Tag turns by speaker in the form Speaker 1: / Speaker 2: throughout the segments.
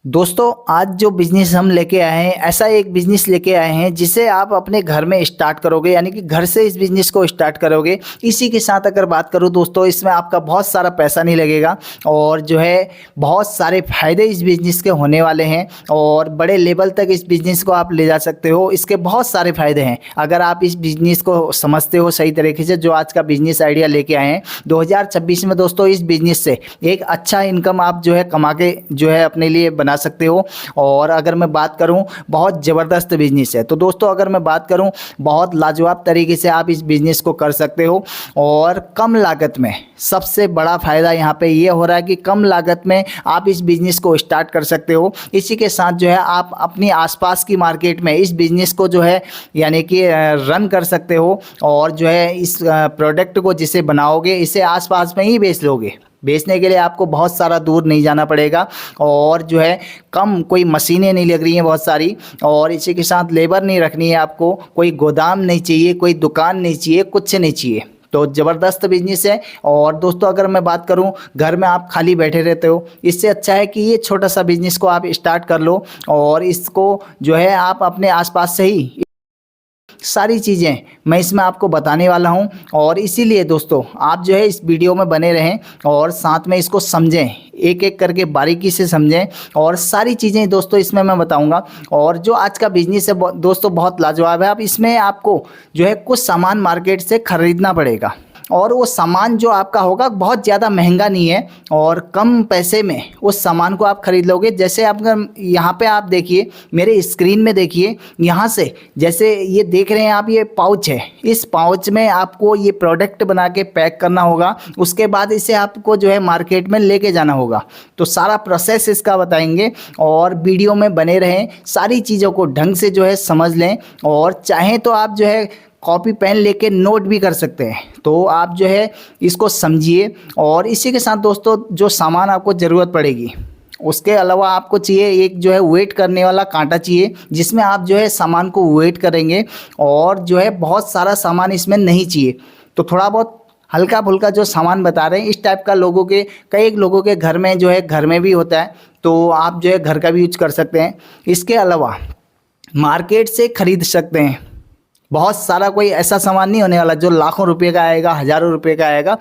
Speaker 1: दोस्तों आज जो बिज़नेस हम लेके आए हैं, ऐसा एक बिज़नेस लेके आए हैं जिसे आप अपने घर में स्टार्ट करोगे, यानी कि घर से इस बिज़नेस को स्टार्ट करोगे। इसी के साथ अगर बात करूँ दोस्तों, इसमें आपका बहुत सारा पैसा नहीं लगेगा और जो है बहुत सारे फ़ायदे इस बिज़नेस के होने वाले हैं और बड़े लेवल तक इस बिज़नेस को आप ले जा सकते हो। इसके बहुत सारे फ़ायदे हैं अगर आप इस बिज़नेस को समझते हो सही तरीके से। जो आज का बिज़नेस आइडिया लेके आए हैं 2026 में दोस्तों, इस बिज़नेस से एक अच्छा इनकम आप जो है कमा के जो है अपने लिए बना सकते हो। और अगर मैं बात करूं, बहुत ज़बरदस्त बिजनेस है। तो दोस्तों अगर मैं बात करूं, बहुत लाजवाब तरीके से आप इस बिज़नेस को कर सकते हो और कम लागत में। सबसे बड़ा फ़ायदा यहाँ पे ये हो रहा है कि कम लागत में आप इस बिज़नेस को स्टार्ट कर सकते हो। इसी के साथ जो है आप अपनी आसपास की मार्केट में इस बिज़नेस को जो है यानी कि रन कर सकते हो और जो है इस प्रोडक्ट को जिसे बनाओगे इसे आसपास में ही बेच लोगे। बेचने के लिए आपको बहुत सारा दूर नहीं जाना पड़ेगा और जो है कम कोई मशीनें नहीं लग रही हैं बहुत सारी, और इसी के साथ लेबर नहीं रखनी है आपको, कोई गोदाम नहीं चाहिए, कोई दुकान नहीं चाहिए, कुछ नहीं चाहिए। तो ज़बरदस्त बिजनेस है। और दोस्तों अगर मैं बात करूं, घर में आप खाली बैठे रहते हो, इससे अच्छा है कि ये छोटा सा बिजनेस को आप स्टार्ट कर लो और इसको जो है आप अपने आसपास से ही सारी चीज़ें मैं इसमें आपको बताने वाला हूं। और इसीलिए दोस्तों आप जो है इस वीडियो में बने रहें और साथ में इसको समझें, एक एक करके बारीकी से समझें और सारी चीज़ें दोस्तों इसमें मैं बताऊंगा। और जो आज का बिजनेस है दोस्तों बहुत लाजवाब है। अब इसमें आपको जो है कुछ सामान मार्केट से ख़रीदना पड़ेगा और वो सामान जो आपका होगा बहुत ज़्यादा महंगा नहीं है और कम पैसे में उस सामान को आप ख़रीद लोगे। जैसे आप यहाँ पे आप देखिए, मेरे स्क्रीन में देखिए, यहाँ से जैसे ये देख रहे हैं आप, ये पाउच है। इस पाउच में आपको ये प्रोडक्ट बना के पैक करना होगा, उसके बाद इसे आपको जो है मार्केट में लेके जाना होगा। तो सारा प्रोसेस इसका बताएंगे और वीडियो में बने रहें, सारी चीज़ों को ढंग से जो है समझ लें और चाहें तो आप जो है कॉपी पेन लेके नोट भी कर सकते हैं। तो आप जो है इसको समझिए। और इसी के साथ दोस्तों जो सामान आपको ज़रूरत पड़ेगी, उसके अलावा आपको चाहिए एक जो है वेट करने वाला कांटा चाहिए, जिसमें आप जो है सामान को वेट करेंगे। और जो है बहुत सारा सामान इसमें नहीं चाहिए, तो थोड़ा बहुत हल्का फुल्का जो सामान बता रहे हैं इस टाइप का लोगों के, कई लोगों के घर में जो है घर में भी होता है, तो आप जो है घर का भी यूज कर सकते हैं। इसके अलावा मार्केट से खरीद सकते हैं। बहुत सारा कोई ऐसा सामान नहीं होने वाला जो लाखों रुपए का आएगा, हज़ारों रुपए का आएगा।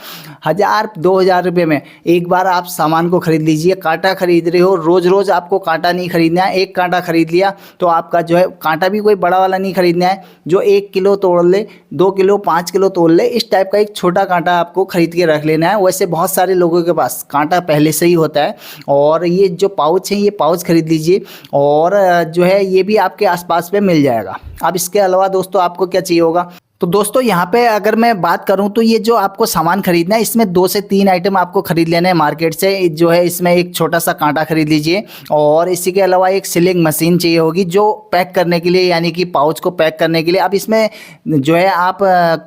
Speaker 1: 1000-2000 रुपये में एक बार आप सामान को ख़रीद लीजिए। कांटा खरीद रहे हो, रोज़ रोज़ आपको कांटा नहीं खरीदना है। एक कांटा खरीद लिया तो आपका जो है कांटा भी कोई बड़ा वाला नहीं खरीदना है जो 1 किलो तोड़ ले, 2 किलो, 5 किलो तोड़ ले। इस टाइप का एक छोटा कांटा आपको खरीद के रख लेना है। वैसे बहुत सारे लोगों के पास कांटा पहले से ही होता है। और ये जो पाउच है, ये पाउच खरीद लीजिए और जो है ये भी आपके आसपास में मिल जाएगा। अब इसके अलावा दोस्तों आपको क्या चाहिए होगा, तो दोस्तों यहाँ पे अगर मैं बात करूँ तो ये जो आपको सामान खरीदना है, इसमें 2 से 3 आइटम आपको खरीद लेना है मार्केट से। जो है इसमें एक छोटा सा कांटा खरीद लीजिए और इसी के अलावा एक सीलिंग मशीन चाहिए होगी जो पैक करने के लिए, यानी कि पाउच को पैक करने के लिए। अब इसमें जो है आप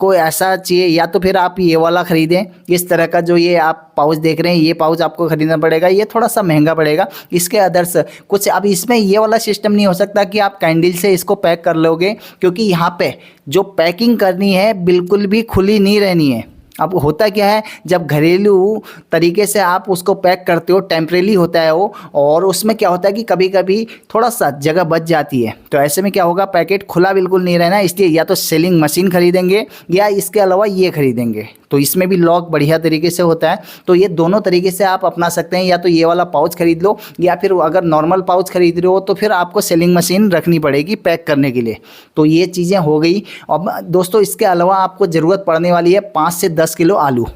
Speaker 1: को ऐसा चाहिए, या तो फिर आप ये वाला ख़रीदें, इस तरह का जो ये आप पाउच देख रहे हैं, ये पाउच आपको ख़रीदना पड़ेगा। ये थोड़ा सा महंगा पड़ेगा। इसके अदर्स कुछ, अब इसमें ये वाला सिस्टम नहीं हो सकता कि आप कैंडल से इसको पैक कर लोगे, क्योंकि यहाँ पे जो पैकिंग करनी है बिल्कुल भी खुली नहीं रहनी है। अब होता क्या है, जब घरेलू तरीके से आप उसको पैक करते हो, टेम्परेरी होता है वो, और उसमें क्या होता है कि कभी कभी थोड़ा सा जगह बच जाती है। तो ऐसे में क्या होगा, पैकेट खुला बिल्कुल नहीं रहना। इसलिए या तो सेलिंग मशीन खरीदेंगे या इसके अलावा ये खरीदेंगे। तो इसमें भी लॉक बढ़िया तरीके से होता है। तो ये दोनों तरीके से आप अपना सकते हैं, या तो ये वाला पाउच खरीद लो, या फिर अगर नॉर्मल पाउच खरीद रहे हो तो फिर आपको सेलिंग मशीन रखनी पड़ेगी पैक करने के लिए। तो ये चीज़ें हो गई। अब दोस्तों इसके अलावा आपको ज़रूरत पड़ने वाली है 5 से 10 किलो आलू।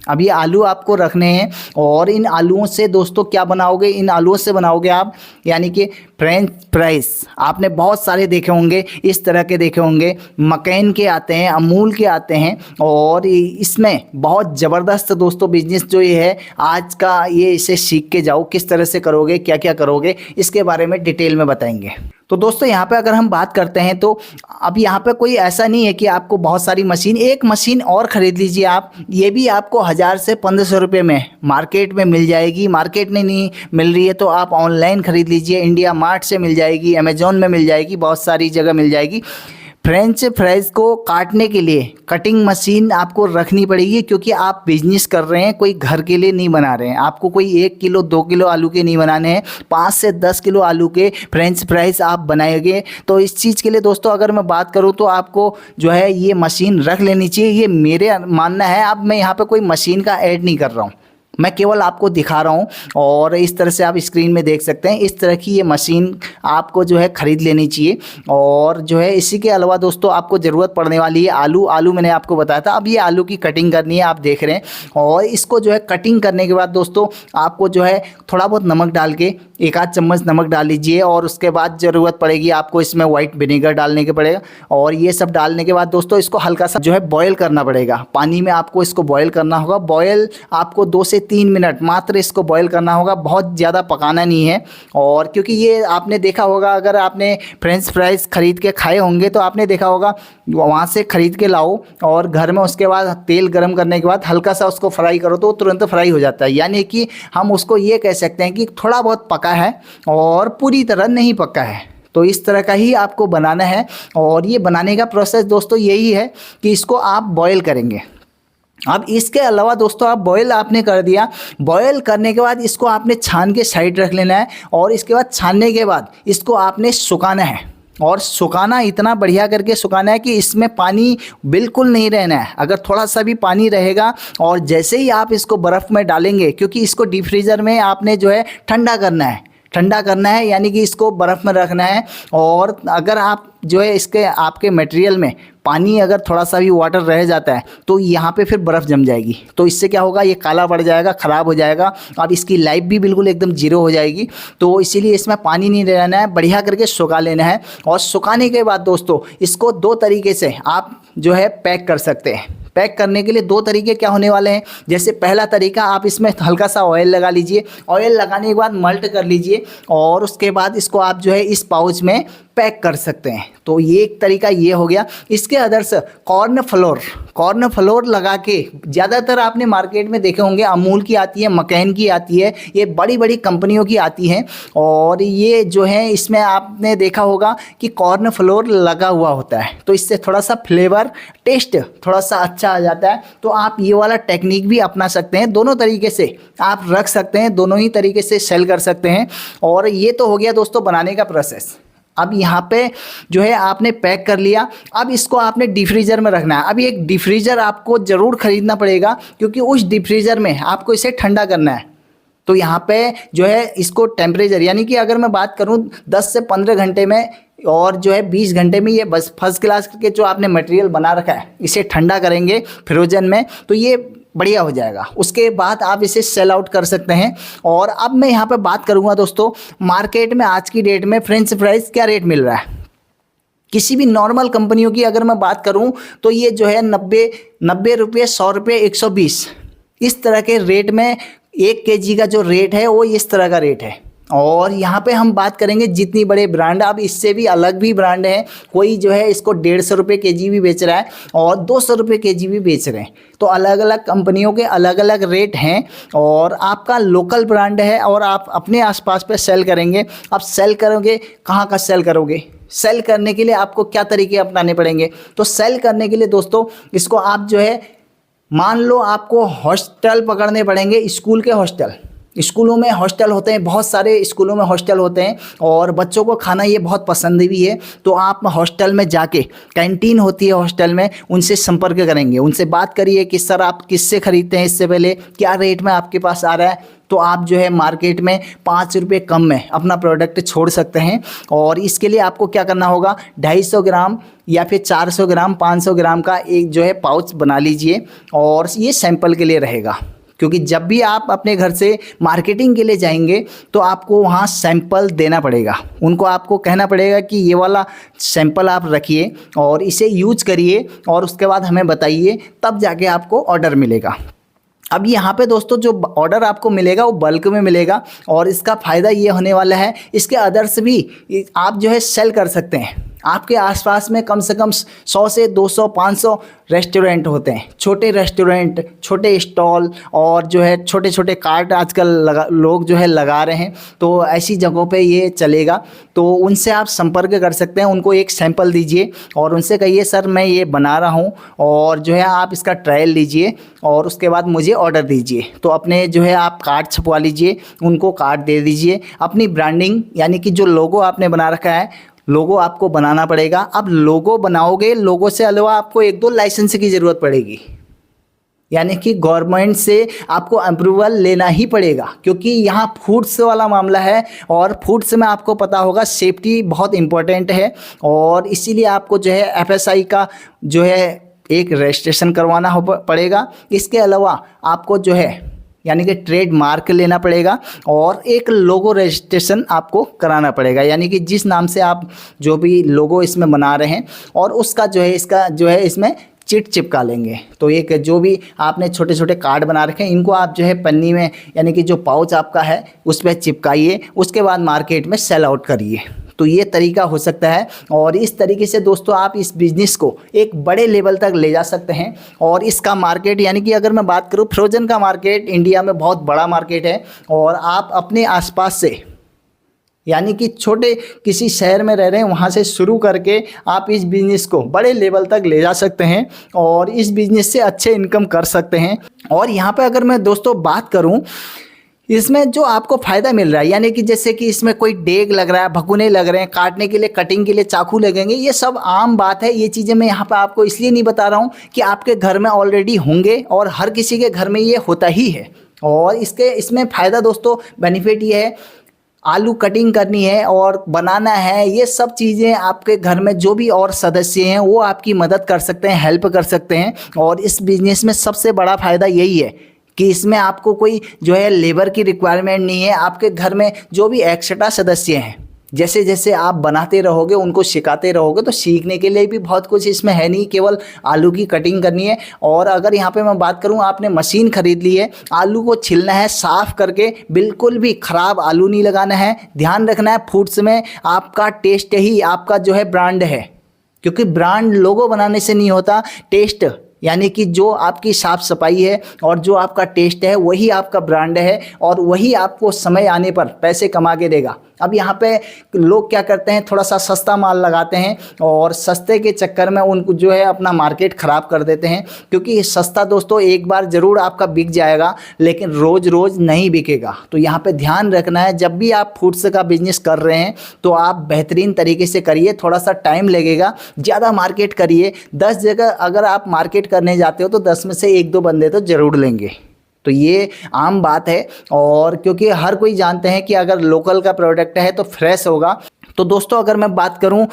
Speaker 1: अब ये आलू आपको रखने हैं और इन आलूओं से दोस्तों क्या बनाओगे, इन आलूओं से बनाओगे आप यानी कि फ्रेंच फ्राइज। आपने बहुत सारे देखे होंगे, इस तरह के देखे होंगे, मकैन के आते हैं, अमूल के आते हैं। और इसमें बहुत ज़बरदस्त दोस्तों बिजनेस जो ये है आज का, ये इसे सीख के जाओ किस तरह से करोगे, क्या क्या करोगे, इसके बारे में डिटेल में बताएंगे। तो दोस्तों यहाँ पे अगर हम बात करते हैं तो अब यहाँ पे कोई ऐसा नहीं है कि आपको बहुत सारी मशीन, एक मशीन और ख़रीद लीजिए आप। ये भी आपको 1000 से 1500 रुपये में मार्केट में मिल जाएगी। मार्केट में नहीं मिल रही है तो आप ऑनलाइन ख़रीद लीजिए, इंडिया मार्ट से मिल जाएगी, अमेजोन में मिल जाएगी, बहुत सारी जगह मिल जाएगी। फ्रेंच फ्राइज को काटने के लिए कटिंग मशीन आपको रखनी पड़ेगी, क्योंकि आप बिजनेस कर रहे हैं, कोई घर के लिए नहीं बना रहे हैं। आपको कोई 1 किलो 2 किलो आलू के नहीं बनाने हैं, 5 से 10 किलो आलू के फ्रेंच फ्राइज आप बनाएंगे। तो इस चीज़ के लिए दोस्तों अगर मैं बात करूं तो आपको जो है ये मशीन रख लेनी चाहिए, ये मेरे मानना है। अब मैं यहाँ पे कोई मशीन का ऐड नहीं कर रहा हूँ, मैं केवल आपको दिखा रहा हूँ। और इस तरह से आप स्क्रीन में देख सकते हैं, इस तरह की ये मशीन आपको जो है ख़रीद लेनी चाहिए। और जो है इसी के अलावा दोस्तों आपको ज़रूरत पड़ने वाली है आलू मैंने आपको बताया था। अब ये आलू की कटिंग करनी है, आप देख रहे हैं। और इसको जो है कटिंग करने के बाद दोस्तों आपको जो है थोड़ा बहुत नमक डाल के 1 आध चम्मच नमक डाल लीजिए। और उसके बाद ज़रूरत पड़ेगी आपको इसमें वाइट विनेगर डालने के पड़ेगा। और ये सब डालने के बाद दोस्तों इसको हल्का सा जो है बॉयल करना पड़ेगा, पानी में आपको इसको बॉयल करना होगा। बॉयल आपको 2 से 3 मिनट मात्र इसको बॉयल करना होगा, बहुत ज़्यादा पकाना नहीं है। और क्योंकि ये आपने देखा होगा, अगर आपने फ्रेंच फ्राइज़ ख़रीद के खाए होंगे तो आपने देखा होगा वहाँ से ख़रीद के लाओ और घर में उसके बाद तेल गरम करने के बाद हल्का सा उसको फ्राई करो तो तुरंत फ्राई हो जाता है। यानी कि हम उसको ये कह सकते हैं कि थोड़ा बहुत पका है और पूरी तरह नहीं पका है। तो इस तरह का ही आपको बनाना है। और ये बनाने का प्रोसेस दोस्तों यही है कि इसको आप बॉयल करेंगे। अब इसके अलावा दोस्तों आप बॉयल आपने कर दिया, बॉयल करने के बाद इसको आपने छान के साइड रख लेना है। और इसके बाद छानने के बाद इसको आपने सुखाना है। और सुखाना इतना बढ़िया करके सुखाना है कि इसमें पानी बिल्कुल नहीं रहना है। अगर थोड़ा सा भी पानी रहेगा और जैसे ही आप इसको बर्फ़ में डालेंगे, क्योंकि इसको डीप फ्रीज़र में आपने जो है ठंडा करना है, यानी कि इसको बर्फ़ में रखना है। और अगर आप जो है इसके आपके मटेरियल में पानी अगर थोड़ा सा भी वाटर रह जाता है तो यहाँ पे फिर बर्फ़ जम जाएगी। तो इससे क्या होगा, ये काला पड़ जाएगा, ख़राब हो जाएगा। अब इसकी लाइफ भी बिल्कुल एकदम जीरो हो जाएगी। तो इसीलिए इसमें पानी नहीं रहना है, बढ़िया करके सुखा लेना है। और सुखाने के बाद दोस्तों इसको 2 तरीके से आप जो है पैक कर सकते हैं। पैक करने के लिए 2 तरीके क्या होने वाले हैं। जैसे पहला तरीका, आप इसमें हल्का सा ऑयल लगा लीजिए। ऑयल लगाने के बाद मल्ट कर लीजिए और उसके बाद इसको आप जो है इस पाउच में पैक कर सकते हैं। तो ये एक तरीका ये हो गया। इसके अदर्स कॉर्न फ्लोर लगा के, ज़्यादातर आपने मार्केट में देखे होंगे, अमूल की आती है, मकैन की आती है, ये बड़ी बड़ी कंपनियों की आती हैं। और ये जो है इसमें आपने देखा होगा कि कॉर्न फ्लोर लगा हुआ होता है, तो इससे थोड़ा सा फ्लेवर टेस्ट थोड़ा सा अच्छा आ जाता है। तो आप ये वाला टेक्निक भी अपना सकते हैं। दोनों तरीके से आप रख सकते हैं, दोनों ही तरीके से सेल कर सकते हैं। और ये तो हो गया दोस्तों बनाने का प्रोसेस। अब यहाँ पे जो है आपने पैक कर लिया, अब इसको आपने डीप फ्रीज़र में रखना है। अब एक डीप फ्रीज़र आपको ज़रूर ख़रीदना पड़ेगा, क्योंकि उस डीप फ्रीज़र में आपको इसे ठंडा करना है। तो यहाँ पे जो है इसको टेम्परेचर, यानी कि अगर मैं बात करूँ 10 से 15 घंटे में और जो है 20 घंटे में, ये बस फर्स्ट क्लास के जो आपने मटेरियल बना रखा है इसे ठंडा करेंगे फ्रोजन में, तो ये बढ़िया हो जाएगा। उसके बाद आप इसे सेल आउट कर सकते हैं। और अब मैं यहाँ पे बात करूँगा दोस्तों, मार्केट में आज की डेट में फ्रेंच फ्राइज़ क्या रेट मिल रहा है। किसी भी नॉर्मल कंपनियों की अगर मैं बात करूँ तो ये जो है 90 रुपये, 100 रुपये, 120 इस तरह के रेट में 1 kg का जो रेट है वो इस तरह का रेट है। और यहाँ पे हम बात करेंगे जितनी बड़े ब्रांड, अब इससे भी अलग भी ब्रांड हैं। कोई जो है इसको 150 रुपये kg भी बेच रहा है और 200 रुपये kg भी बेच रहे हैं। तो अलग अलग कंपनियों के अलग अलग रेट हैं। और आपका लोकल ब्रांड है और आप अपने आसपास पे सेल करेंगे। आप सेल करोगे, कहाँ का सेल करोगे? सेल करने के लिए आपको क्या तरीके अपनाने पड़ेंगे? तो सेल करने के लिए दोस्तों इसको आप जो है, मान लो आपको हॉस्टल पकड़ने पड़ेंगे, स्कूल के हॉस्टल। स्कूलों में हॉस्टल होते हैं, बहुत सारे स्कूलों में हॉस्टल होते हैं और बच्चों को खाना ये बहुत पसंद भी है। तो आप हॉस्टल में जाके, कैंटीन होती है हॉस्टल में, उनसे संपर्क करेंगे, उनसे बात करिए कि सर आप किससे ख़रीदते हैं, इससे पहले क्या रेट में आपके पास आ रहा है। तो आप जो है मार्केट में 5 रुपये कम में अपना प्रोडक्ट छोड़ सकते हैं। और इसके लिए आपको क्या करना होगा, 250 ग्राम या फिर 400 ग्राम, 500 ग्राम का एक जो है पाउच बना लीजिए। और ये सैंपल के लिए रहेगा, क्योंकि जब भी आप अपने घर से मार्केटिंग के लिए जाएंगे तो आपको वहाँ सैंपल देना पड़ेगा। उनको आपको कहना पड़ेगा कि ये वाला सैंपल आप रखिए और इसे यूज करिए और उसके बाद हमें बताइए, तब जाके आपको ऑर्डर मिलेगा। अब यहाँ पे दोस्तों जो ऑर्डर आपको मिलेगा वो बल्क में मिलेगा और इसका फ़ायदा ये होने वाला है, इसके अदर्स भी आप जो है सेल कर सकते हैं। आपके आसपास में कम से कम 100 से 200 500 रेस्टोरेंट होते हैं, छोटे रेस्टोरेंट, छोटे स्टॉल और जो है छोटे छोटे कार्ट आजकल लोग जो है लगा रहे हैं। तो ऐसी जगहों पे ये चलेगा, तो उनसे आप संपर्क कर सकते हैं। उनको एक सैंपल दीजिए और उनसे कहिए सर मैं ये बना रहा हूँ और जो है आप इसका ट्रायल लीजिए और उसके बाद मुझे ऑर्डर दीजिए। तो अपने जो है आप कार्ड छपवा लीजिए, उनको कार्ड दे दीजिए। अपनी ब्रांडिंग यानी कि जो लोगो आपने बना रखा है, लोगो आपको बनाना पड़ेगा। अब लोगो बनाओगे, लोगो से अलावा आपको 1-2 लाइसेंस की ज़रूरत पड़ेगी, यानी कि गवर्नमेंट से आपको अप्रूवल लेना ही पड़ेगा, क्योंकि यहाँ फूड्स वाला मामला है और फूड्स में आपको पता होगा सेफ्टी बहुत इम्पोर्टेंट है और इसीलिए आपको जो है FSI का जो है एक रजिस्ट्रेशन करवाना पड़ेगा। इसके अलावा आपको जो है यानी कि ट्रेड मार्क लेना पड़ेगा और एक लोगो रजिस्ट्रेशन आपको कराना पड़ेगा, यानी कि जिस नाम से आप जो भी लोगो इसमें बना रहे हैं और उसका जो है इसका जो है इसमें चिट चिपका लेंगे। तो एक जो भी आपने छोटे छोटे कार्ड बना रखे हैं, इनको आप जो है पन्नी में यानी कि जो पाउच आपका है उस पर चिपकाइए, उसके बाद मार्केट में सेल आउट करिए। तो ये तरीका हो सकता है और इस तरीके से दोस्तों आप इस बिज़नेस को एक बड़े लेवल तक ले जा सकते हैं। और इसका मार्केट यानी कि अगर मैं बात करूँ, फ्रोजन का मार्केट इंडिया में बहुत बड़ा मार्केट है और आप अपने आसपास से यानी कि छोटे किसी शहर में रह रहे हैं वहाँ से शुरू करके आप इस बिज़नेस को बड़े लेवल तक ले जा सकते हैं और इस बिज़नेस से अच्छे इनकम कर सकते हैं। और यहाँ पे अगर मैं दोस्तों बात करूँ, इसमें जो आपको फ़ायदा मिल रहा है यानी कि जैसे कि इसमें कोई डेग लग रहा है, भगोने लग रहे हैं, काटने के लिए कटिंग के लिए चाकू लगेंगे, ये सब आम बात है। ये चीज़ें मैं यहाँ पर आपको इसलिए नहीं बता रहा हूँ कि आपके घर में ऑलरेडी होंगे और हर किसी के घर में ये होता ही है। और इसमें फ़ायदा दोस्तों बेनिफिट ये है, आलू कटिंग करनी है और बनाना है, ये सब चीज़ें आपके घर में जो भी और सदस्य हैं वो आपकी मदद कर सकते हैं, हेल्प कर सकते हैं। और इस बिज़नेस में सबसे बड़ा फ़ायदा यही है कि इसमें आपको कोई जो है लेबर की रिक्वायरमेंट नहीं है। आपके घर में जो भी एक्स्ट्रा सदस्य हैं, जैसे जैसे आप बनाते रहोगे, उनको सिखाते रहोगे, तो सीखने के लिए भी बहुत कुछ इसमें है नहीं, केवल आलू की कटिंग करनी है। और अगर यहाँ पे मैं बात करूँ, आपने मशीन खरीद ली है, आलू को छिलना है साफ़ करके, बिल्कुल भी ख़राब आलू नहीं लगाना है। ध्यान रखना है फूड्स में आपका टेस्ट ही आपका जो है ब्रांड है, क्योंकि ब्रांड लोगो बनाने से नहीं होता, टेस्ट यानी कि जो आपकी साफ़ सफाई है और जो आपका टेस्ट है वही आपका ब्रांड है और वही आपको समय आने पर पैसे कमा के देगा। अब यहाँ पे लोग क्या करते हैं, थोड़ा सा सस्ता माल लगाते हैं और सस्ते के चक्कर में उनको जो है अपना मार्केट ख़राब कर देते हैं, क्योंकि सस्ता दोस्तों एक बार ज़रूर आपका बिक जाएगा लेकिन रोज़ रोज़ नहीं बिकेगा। तो यहाँ पे ध्यान रखना है, जब भी आप फूड्स का बिजनेस कर रहे हैं तो आप बेहतरीन तरीके से करिए, थोड़ा सा टाइम लगेगा, ज़्यादा मार्केट करिए। 10 जगह अगर आप मार्केट करने जाते हो तो 10 में से 1-2 बंदे तो ज़रूर लेंगे। तो ये आम बात है और क्योंकि हर कोई जानते हैं कि अगर लोकल का प्रोडक्ट है तो फ्रेश होगा। तो दोस्तों अगर मैं बात करूं,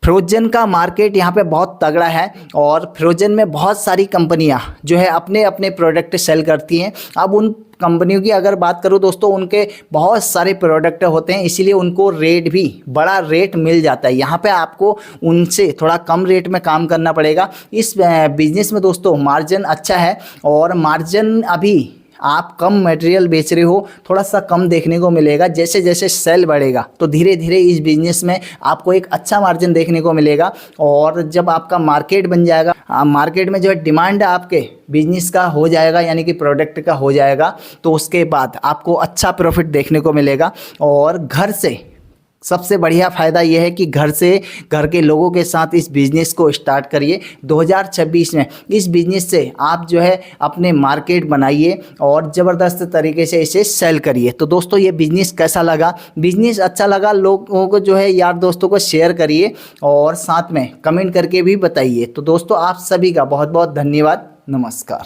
Speaker 1: फ्रोजन का मार्केट यहाँ पे बहुत तगड़ा है और फ्रोजन में बहुत सारी कंपनियाँ जो है अपने अपने प्रोडक्ट सेल करती हैं। अब उन कंपनियों की अगर बात करूँ दोस्तों, उनके बहुत सारे प्रोडक्ट होते हैं, इसीलिए उनको रेट भी बड़ा रेट मिल जाता है। यहाँ पे आपको उनसे थोड़ा कम रेट में काम करना पड़ेगा। इस बिज़नेस में दोस्तों मार्जिन अच्छा है और मार्जिन अभी आप कम मटेरियल बेच रहे हो, थोड़ा सा कम देखने को मिलेगा। जैसे जैसे सेल बढ़ेगा तो धीरे धीरे इस बिज़नेस में आपको एक अच्छा मार्जिन देखने को मिलेगा। और जब आपका मार्केट बन जाएगा, मार्केट में जो है डिमांड आपके बिजनेस का हो जाएगा यानी कि प्रोडक्ट का हो जाएगा, तो उसके बाद आपको अच्छा प्रॉफिट देखने को मिलेगा। और घर से सबसे बढ़िया फ़ायदा यह है कि घर से, घर के लोगों के साथ इस बिज़नेस को स्टार्ट करिए। 2026 में इस बिज़नेस से आप जो है अपने मार्केट बनाइए और ज़बरदस्त तरीके से इसे सेल करिए। तो दोस्तों ये बिज़नेस कैसा लगा? बिज़नेस अच्छा लगा, लोगों को जो है यार दोस्तों को शेयर करिए और साथ में कमेंट करके भी बताइए। तो दोस्तों आप सभी का बहुत बहुत धन्यवाद। नमस्कार।